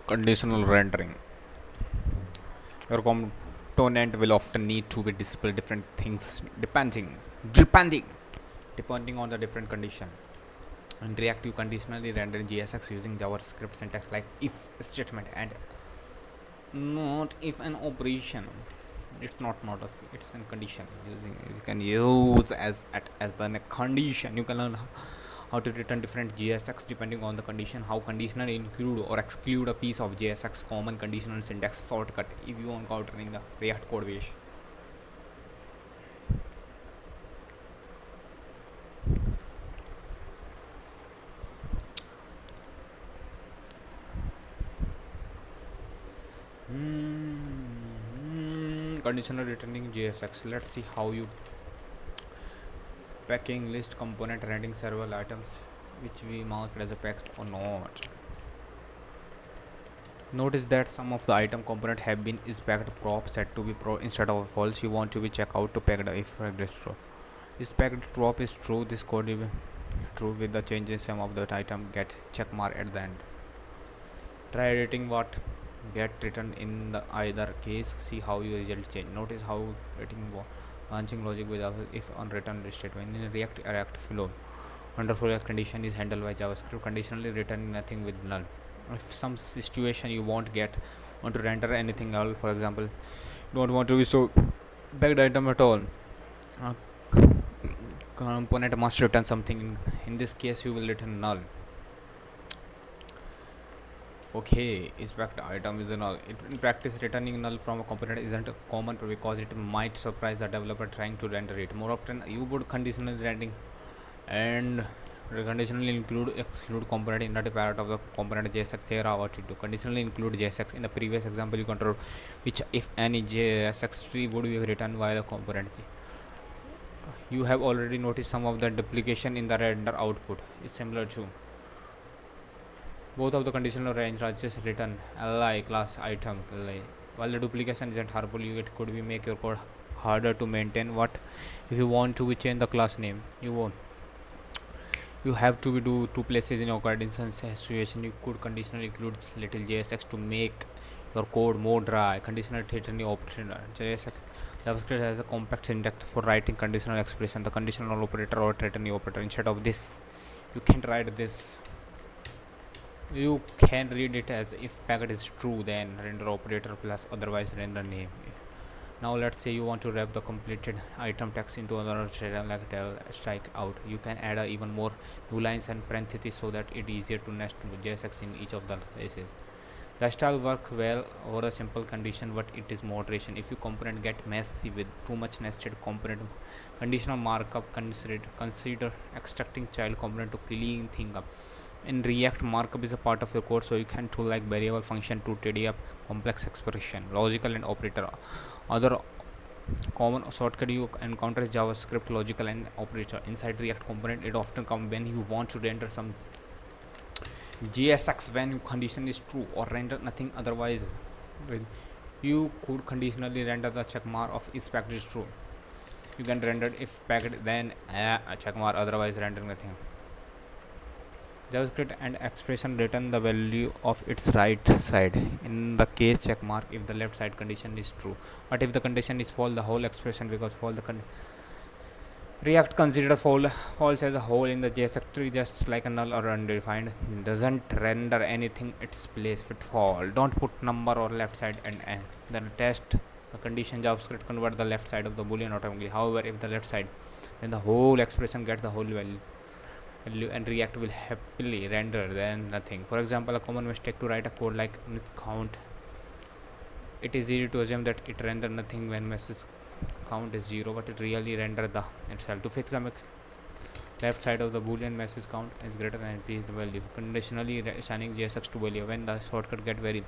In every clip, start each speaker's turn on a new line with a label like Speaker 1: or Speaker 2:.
Speaker 1: Conditional rendering. Your component will often need to be display different things depending depending on the different condition. In React, you conditionally render JSX using JavaScript syntax like if statement and not if an operation. It's not a it's a condition using you can use as a condition. You can learn how to return different JSX depending on the condition, how conditional include or exclude a piece of JSX, common conditional syntax shortcut if you are encountering the React code base. Conditional returning JSX. Let's see how you packing list component rendering several items which we marked as a packed or not. Notice that some of the item component have been is packed prop set to be pro instead of false. You want to be check out to packed if this true. Is packed prop is true, this code is true with the changes some of that item get check mark at the end. Try editing what get written in the either case. See how your result change. Notice how writing launching logic with if on return statement in React flow. Wonderful condition is handled by JavaScript. Conditionally returning nothing with null. If some situation you want to render anything else, for example, don't want to be so backed item at all. Uh, Component must return something. In this case, you will return null. Okay, inspect item is a null. In practice, returning null from a component isn't common because it might surprise the developer trying to render it. More often, you would conditionally rendering and conditionally exclude component in not a part of the component JSX. Here are what to do. Conditionally include JSX. In the previous example, you control which if any JSX tree would be written via the component. You have already noticed some of the duplication in the render output is similar to both of the conditional range are just written li class item li. While the duplication isn't harmful, it could be make your code harder to maintain. What if you want to change the class name? You have to do two places in your condition situation. You could conditionally include little JSX to make your code more dry. Conditional return operator JSX. JavaScript has a compact syntax for writing conditional expression. The conditional operator or return operator. Instead of this, you can write this. You can read it as if packet is true, then render operator plus otherwise render name. Now let's say you want to wrap the completed item text into another style like strike out. You can add even more new lines and parentheses so that it easier to nest JSX in each of the places. The style work well over a simple condition, but it is moderation. If your component get messy with too much nested component, conditional markup consider extracting child component to clean thing up. In React, markup is a part of your code, so you can tool like variable function to tidy up complex expression, logical and operator. Other common shortcut you encounter is JavaScript logical and operator. Inside React component, it often comes when you want to render some JSX when your condition is true or render nothing otherwise. You could conditionally render the checkmark of is packed is true. You can render if packed then a checkmark otherwise render nothing. JavaScript and expression return the value of its right side. In the case checkmark, if the left side condition is true, but if the condition is false, the whole expression because false React consider false as a whole in the JSX tree, just like a null or undefined. Doesn't render anything its place if it fall. Don't put number or left side and then test the condition. JavaScript convert the left side of the boolean automatically. However, if the left side, then the whole expression gets the whole value and React will happily render then nothing. For example, a common mistake to write a code like miscount. It is easy to assume that it render nothing when message count is 0, but it really render the itself. To fix the left side of the boolean message count is greater than the value. Conditionally assigning JSX to value when the shortcut get very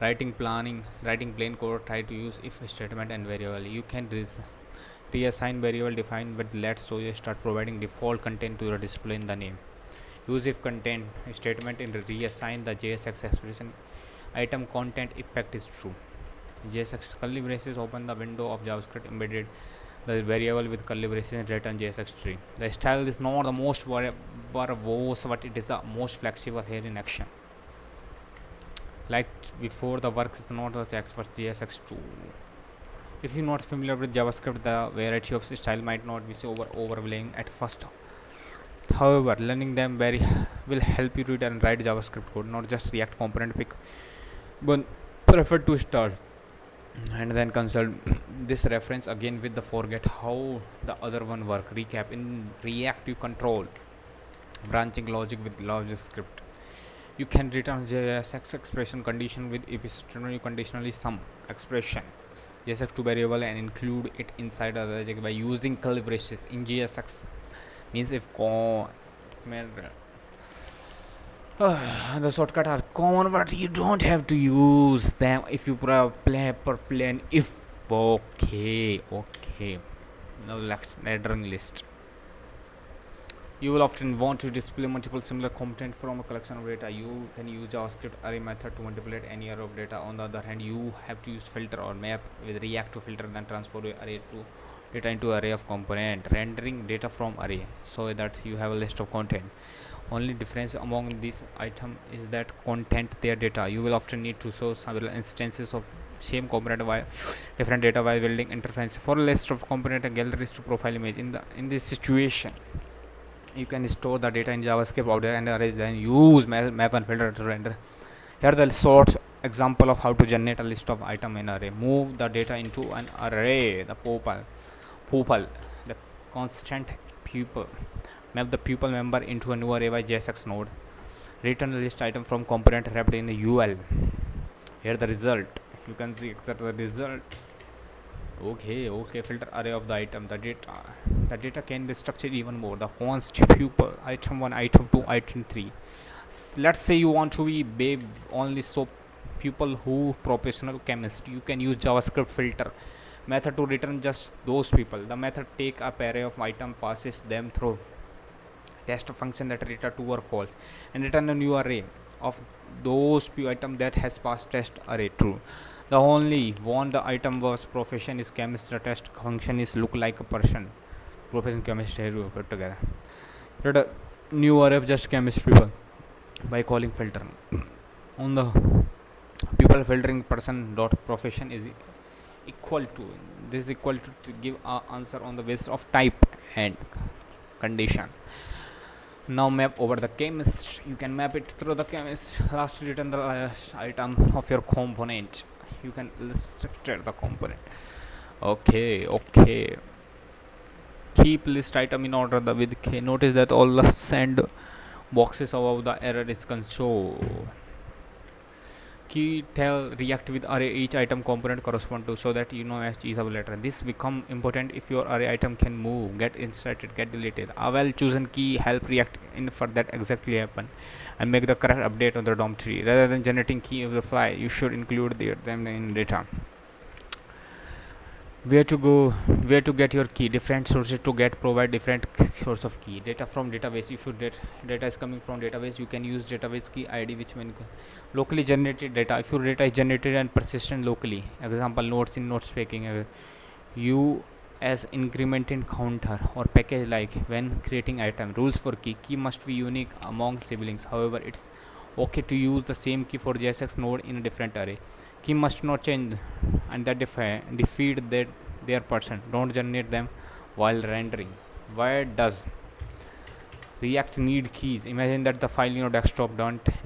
Speaker 1: writing plain code. Try to use if statement and variable. You can reassign variable defined with let, so you start providing default content to your display in the name. Use if content statement in reassign the JSX expression item content if packed is true. JSX curly braces open the window of JavaScript embedded the variable with curly braces return JSX tree. The style is not the most verbose, but it is the most flexible here in action. Like before, the work is not the text for JSX2. If you're not familiar with JavaScript, the variety of style might not be so overwhelming at first. However, learning them very will help you read and write JavaScript code, not just React component pick. But prefer to start and then consult this reference again with the forget how the other one work. Recap in React you control branching logic with JavaScript. You can return JSX expression condition with epistolary conditionally some expression JSX to variable and include it inside the logic by using curly braces in JSX. Means if the shortcut are common, but you don't have to use them if you play per plan. If okay. Now next rendering list. You will often want to display multiple similar components from a collection of data. You can use JavaScript array method to manipulate any array of data. On the other hand, you have to use filter or map with React to filter then transform array to data into array of component, rendering data from array so that you have a list of content. Only difference among these item is that content their data. You will often need to show several instances of same component via different data while building interface for a list of component and galleries to profile image. In this situation, you can store the data in JavaScript object and arrays, then use map and filter to render. Here the short example of how to generate a list of item in array. Move the data into an array. The pupil, the constant pupil. Map the pupil member into a new array by JSX node. Return the list item from component wrapped in the UL. Here the result. You can see exactly the result. Okay, filter array of the item. The data can be structured even more. The const pupil, item 1, item 2, item 3. Let's say you want to be babe only so people who professional chemist. You can use JavaScript filter method to return just those people. The method take up array of item, passes them through test function that return true or false and return a new array of those few item that has passed test array true. The only one the item was profession is chemist. The test function is look like a person. Profession chemist here we put together. But a new array of just chemist people by calling filter. On the people filtering person dot profession is equal to this is equal to give a answer on the basis of type and condition. Now map over the chemist. You can map it through the chemist. Last return the last item of your component. You can structure the component. Okay. Keep list item in order the with K. Notice that all the send boxes above the error is console. Key tell react with array each item component correspond to so that you know as each of letter. This become important if your array item can move, get inserted, get deleted. A well chosen key help react in for that exactly happen and make the correct update on the DOM tree. Rather than generating key of the fly, you should include them in data. Where to get your key. Different sources to get provide different source of key. Data from database. If your data is coming from database, you can use database key id, which means locally generated data. If your data is generated and persistent locally, example nodes in node speaking, you as increment in counter or package like when creating item. Rules for key must be unique among siblings. However, it's okay to use the same key for JSX node in a different array. Key must not change and that defeat that their person. Don't generate them while rendering. Why does React need keys? Imagine that the file in your desktop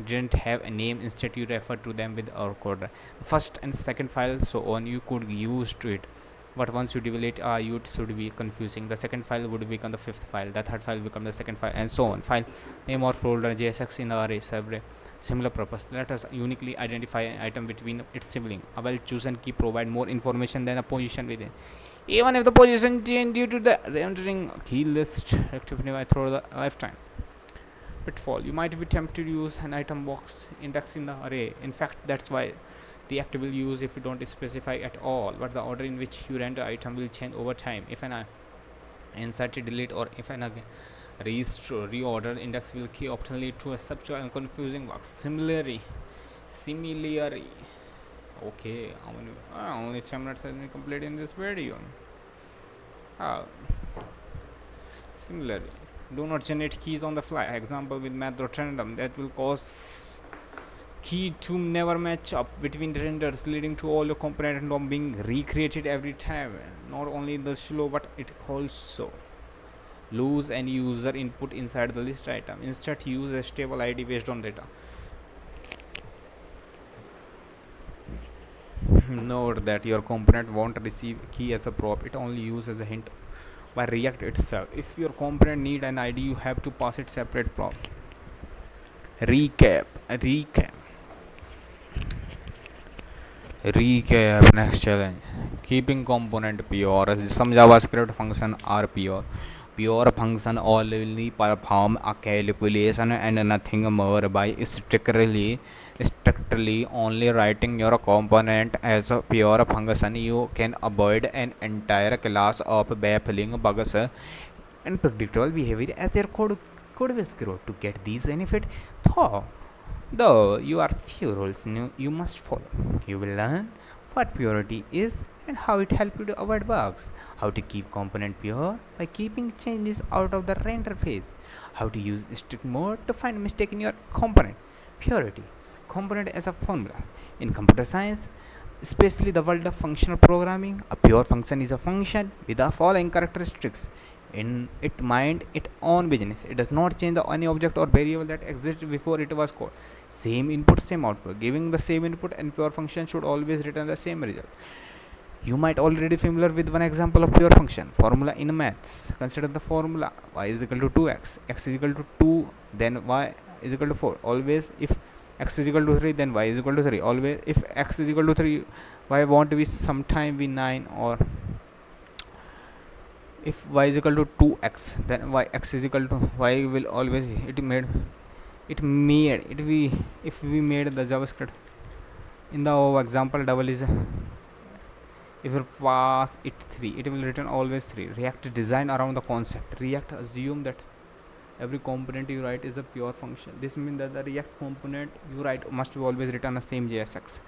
Speaker 1: didn't have a name. Instead you refer to them with our code. First and second file so on you could use to it. But once you delete it should be confusing. The second file would become the fifth file. The third file become the second file and so on. File name or folder JSX in the array server. Similar purpose. Let us uniquely identify an item between its sibling. A well chosen key provide more information than a position within. Even if the position change due to the rendering key list rectify through the lifetime. Pitfall. You might be tempted to use an item box index in the array. In fact, that's why React will use if you don't specify at all. But the order in which you render item will change over time. If an insert delete or if an restore reorder index will key often lead to a subtle and confusing box. Similarly, okay, only 10 minutes has been completed in this video. Similarly, do not generate keys on the fly. Example with math.random that will cause key to never match up between renders, leading to all the component not being recreated every time. Not only the slow, but it also lose any user input inside the list item. Instead, use a stable ID based on data. Note that your component won't receive key as a prop, it only uses a hint by React itself. If your component need an ID, you have to pass it separate prop. Recap next challenge. Keeping component pure. Some JavaScript function are pure. Pure function only perform a calculation and nothing more. By strictly only writing your component as a pure function, you can avoid an entire class of baffling bugs and predictable behavior as their code was grow. To get these benefits, though you are few rules you must follow. You will learn what purity is and how it helps you to avoid bugs, how to keep component pure by keeping changes out of the render phase, how to use strict mode to find mistake in your component. Purity. Component as a formula. In computer science, especially the world of functional programming, a pure function is a function with the following characteristics. In it mind its own business. It does not change any object or variable that existed before it was called. Same input, same output. Giving the same input and pure function should always return the same result. You might already familiar with one example of pure function formula in maths. Consider the formula y is equal to 2x, x is equal to 2, then y is equal to 4. Always if x is equal to 3, then y is equal to 3. Always if x is equal to 3, y won't be sometime be 9, or if y is equal to 2x, then y x is equal to y will always it we if we made the JavaScript in the example double is if you pass it 3, it will return always 3. React design around the concept. React assume that every component you write is a pure function. This means that the React component you write must be always return the same JSX,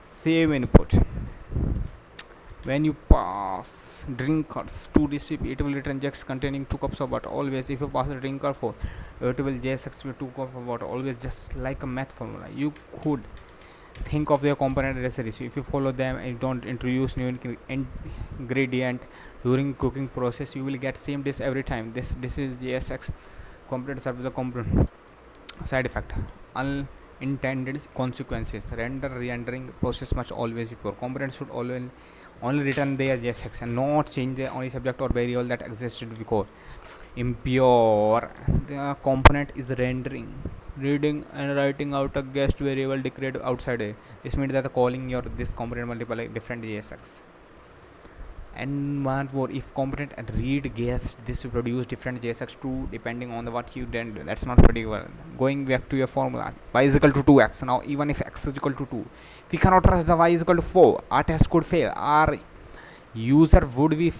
Speaker 1: same input. When you pass drinkers to recipe, it will return jars containing 2 cups of water. Always if you pass a drinker 4, it will JSX with 2 cups of water. Always just like a math formula. You could think of their component recipes. If you follow them and don't introduce new ingredient during cooking process, you will get same dish every time. This is JSX component serves the component. Side effect: unintended consequences. Rendering process must always be pure. Components should always only return their JSX and not change the only subject or variable that existed before. Impure, the component is rendering, reading and writing out a guest variable declared outside it. This means that calling your this component multiple different JSX. And one more, if component and read guest, this will produce different JSX too depending on the what you did. That's not pretty well. Going back to your formula, y is equal to 2x. Now even if x is equal to 2, we cannot trust the y is equal to 4. Our test could fail. Our user would be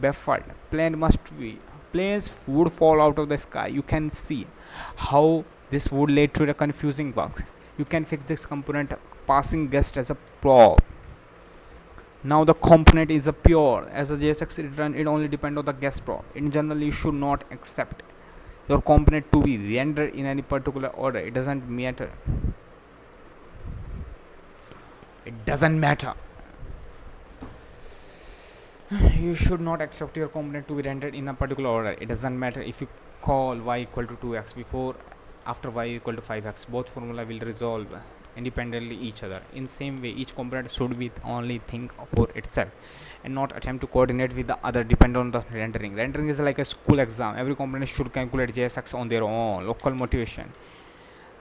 Speaker 1: baffled. Planes would fall out of the sky. You can see how this would lead to the confusing bugs. You can fix this component passing guest as a prop. Now the component is a pure. As a JSX return, it only depends on the guest prop. In general, you should not accept your component to be rendered in any particular order. It doesn't matter. You should not accept your component to be rendered in a particular order. It doesn't matter if you call y equal to 2x before after y equal to 5x. Both formula will resolve independently each other. In same way, each component should be only think for itself and not attempt to coordinate with the other depend on the rendering. Rendering is like a school exam. Every component should calculate JSX on their own local motivation.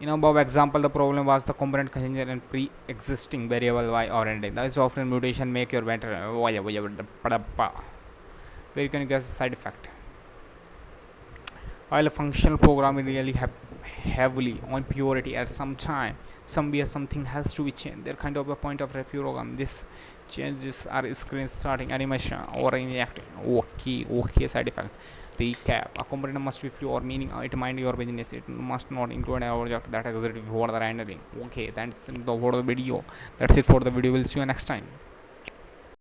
Speaker 1: In above example, the problem was the component container and pre-existing variable y or rendering. That is often mutation make your better where you can guess the side effect. While a functional programming really heavily on purity at some time, something has to be changed. They're kind of a point of program. This changes are screen starting animation or reacting. Okay, side effect. Recap: a component must be pure, meaning it mind your business. It must not include an object that exists before the rendering. Okay, that's the video. That's it for the video. We'll see you next time.